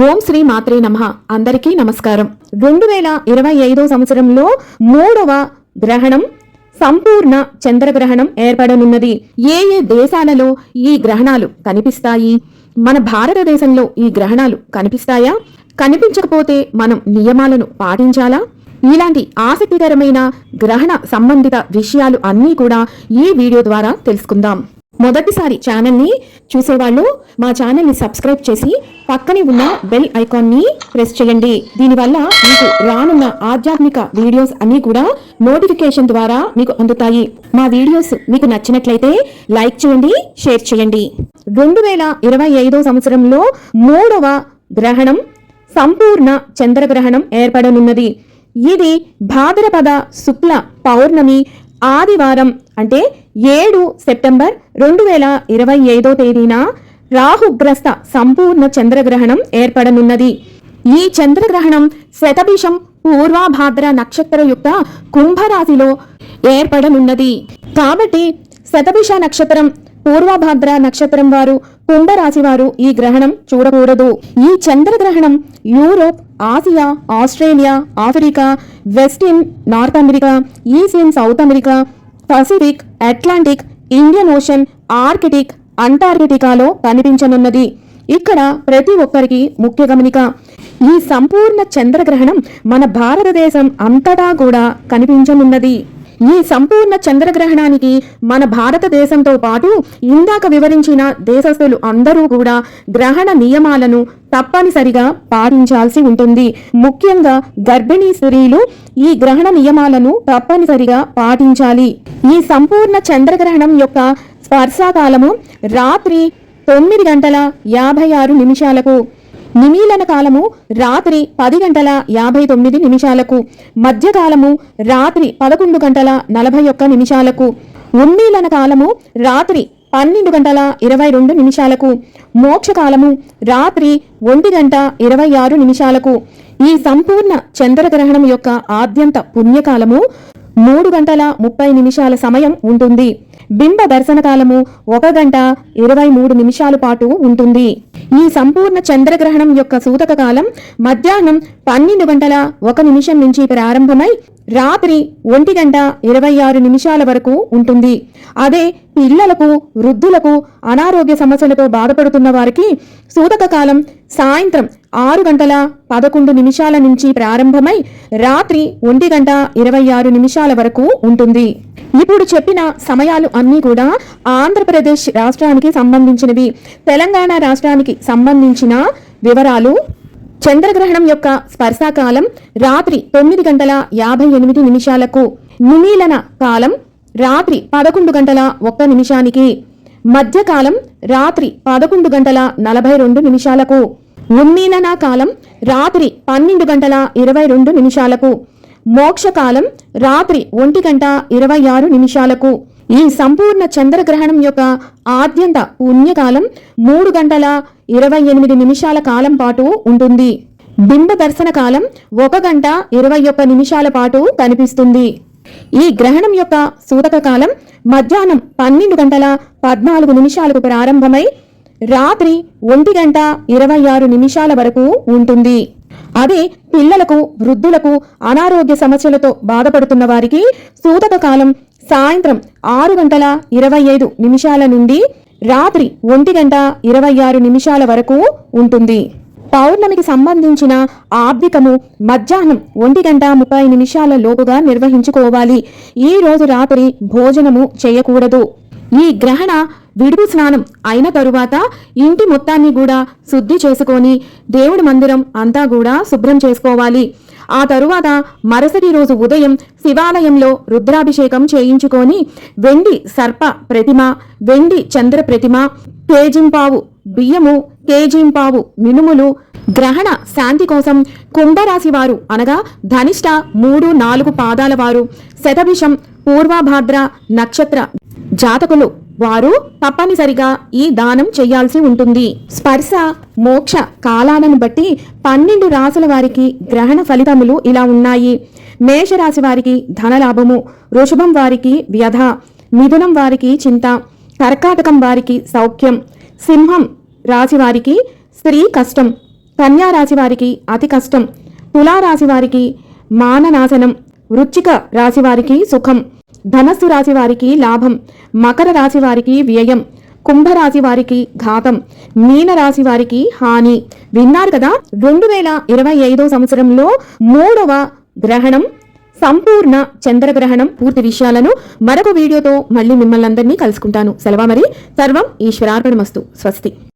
ఓం శ్రీ మాత్రే నమః. అందరికీ నమస్కారం. 2025 సంవత్సరంలో 3వ గ్రహణం సంపూర్ణ చంద్రగ్రహణం ఏర్పడనున్నది. ఏ దేశాలలో ఈ గ్రహణాలు కనిపిస్తాయి? మన భారతదేశంలో ఈ గ్రహణాలు కనిపిస్తాయా? కనిపించకపోతే మనం నియమాలను పాటించాలా? ఇలాంటి ఆసక్తికరమైన గ్రహణ సంబంధిత విషయాలు అన్నీ కూడా ఈ వీడియో ద్వారా తెలుసుకుందాం. మొదటిసారి ఛానల్ని చూసేవాళ్ళు మా ఛానల్ని సబ్స్క్రైబ్ చేసి పక్కనే ఉన్న బెల్ ఐకాన్ని ప్రెస్ చేయండి. దీనివల్ల మీకు రానున్న ఆధ్యాత్మిక వీడియోస్ అన్నీ కూడా నోటిఫికేషన్ ద్వారా మీకు అందుతాయి. మా వీడియోస్ మీకు నచ్చినట్లయితే లైక్ చేయండి, షేర్ చేయండి. 2025 సంవత్సరంలో 3వ గ్రహణం సంపూర్ణ చంద్రగ్రహణం ఏర్పడనున్నది. ఇది భాద్రపద శుక్ల పౌర్ణమి ఆదివారం అంటే 7 సెప్టెంబర్ 2025 తేదీన రాహుగ్రస్త సంపూర్ణ చంద్రగ్రహణం ఏర్పడనున్నది. ఈ చంద్రగ్రహణం శతభిషం పూర్వభాద్ర నక్షత్రయుక్త కుంభరాశిలో ఏర్పడనున్నది. కాబట్టి శతభిష నక్షత్రం పూర్వభాద్ర నక్షత్రం వారు కుంభరాశి వారు ఈ గ్రహణం చూడకూడదు. ఈ చంద్రగ్రహణం Europe, Asia, Australia, Africa, western North America, eastern South America, Pacific, Atlantic, Indian Ocean, Arctic, అంటార్కిటికాలో కనిపించనున్నది. ఇక్కడ ప్రతి ఒక్కరికి ముఖ్య గమనిక, ఈ సంపూర్ణ చంద్రగ్రహణం మన భారతదేశం అంతటా కూడా కనిపించనున్నది. ఈ సంపూర్ణ చంద్రగ్రహణానికి మన భారతదేశంతో పాటు ఇందాక వివరించిన దేశస్థులు అందరూ కూడా గ్రహణ నియమాలను తప్పనిసరిగా పాటించాల్సి ఉంటుంది. ముఖ్యంగా గర్భిణీ స్త్రీలు ఈ గ్రహణ నియమాలను తప్పనిసరిగా పాటించాలి. ఈ సంపూర్ణ చంద్రగ్రహణం యొక్క స్పర్శాకాలము రాత్రి 9:56 నిమీలన కాలము రాత్రి 10:59 మధ్యకాలము రాత్రి 11:41 ఉన్మీలన కాలము రాత్రి 12:22 మోక్షకాలము రాత్రి 1:26 ఈ సంపూర్ణ చంద్రగ్రహణం యొక్క ఆద్యంత పుణ్యకాలము 3:30 సమయం ఉంటుంది. బింబ దర్శన కాలము 1:23 పాటు ఉంటుంది. ఈ సంపూర్ణ చంద్రగ్రహణం యొక్క సూతక కాలం మధ్యాహ్నం 12:01 నుంచి ప్రారంభమై రాత్రి 1:26 వరకు ఉంటుంది. అదే పిల్లలకు, వృద్ధులకు, అనారోగ్య సమస్యలతో బాధపడుతున్న వారికి సూతక కాలం సాయంత్రం 6:11 నుంచి ప్రారంభమై రాత్రి 1:26 వరకు ఉంటుంది. ఇప్పుడు చెప్పిన సమయాలు అన్నీ కూడా ఆంధ్రప్రదేశ్ రాష్ట్రానికి సంబంధించినవి. తెలంగాణ రాష్ట్రానికి సంబంధించిన వివరాలు: చంద్రగ్రహణం యొక్క స్పర్శాకాలం రాత్రి 9:58 నిమీలన కాలం రాత్రి 11:01 మధ్యకాలం రాత్రి 11:42 ఉన్మీలన కాలం రాత్రి 12:22 మోక్షకాలం రాత్రి 1:26 ఈ సంపూర్ణ చంద్రగ్రహణం యొక్క ఆద్యంత పుణ్యకాలం 3:28 కాలం పాటు ఉంటుంది. బింబ దర్శన కాలం 1:21 పాటు కనిపిస్తుంది. ఈ గ్రహణం యొక్క సూతక కాలం మధ్యాహ్నం 12:14 ప్రారంభమై రాత్రి 1:26 వరకు ఉంటుంది. అదే పిల్లలకు, వృద్ధులకు, అనారోగ్య సమస్యలతో బాధపడుతున్న వారికి సూతక కాలం సాయంత్రం 6:25 నుండి రాత్రి 1:26 వరకు ఉంటుంది. పౌర్ణమికి సంబంధించిన ఆబ్దికము మధ్యాహ్నం 1:30 లోపుగా నిర్వహించుకోవాలి. ఈ రోజు రాత్రి భోజనము చేయకూడదు. ఈ గ్రహణ విడుపు స్నానం అయిన తరువాత ఇంటి మొత్తాన్ని కూడా శుద్ధి చేసుకొని దేవుడి మందిరం అంతా కూడా శుభ్రం చేసుకోవాలి. ఆ తరువాత మరుసటి రోజు ఉదయం శివాలయంలో రుద్రాభిషేకం చేయించుకొని వెండి సర్ప ప్రతిమ, వెండి చంద్ర ప్రతిమ, కేజింపావు బియ్యము, కేజింపావు మినుములు గ్రహణ శాంతి కోసం కుంభరాశి వారు అనగా ధనిష్ట 3, 4 పాదాల వారు, శతభిషం పూర్వభాద్ర నక్షత్ర జాతకులు వారు తప్పనిసరిగా ఈ దానం చేయాల్సి ఉంటుంది. స్పర్శ మోక్ష కాలాలను బట్టి 12 రాశుల వారికి గ్రహణ ఫలితములు ఇలా ఉన్నాయి. మేషరాశి వారికి ధనలాభము, వృషభం వారికి వ్యధ, మిథునం వారికి చింత, కర్కాటకం వారికి సౌఖ్యం, సింహం రాశి వారికి స్త్రీ కష్టం, కన్యా రాశి వారికి అతి కష్టం, తులారాశి వారికి మాననాశనం, వృశ్చిక రాశి వారికి సుఖం, ధనస్సు రాశి వారికి లాభం, మకర రాశి వారికి వ్యయం, కుంభరాశి వారికి ఘాతం, మీన రాశి వారికి హాని. విన్నారు కదా 2025 సంవత్సరంలో 3వ గ్రహణం, సంపూర్ణ చంద్రగ్రహణం పూర్తి విషయాలను మరొక వీడియోతో మళ్ళీ మిమ్మల్ని అందరినీ కలుసుకుంటాను. సెలవు మరి. సర్వం ఈశ్వరార్పణమస్తు. స్వస్తి.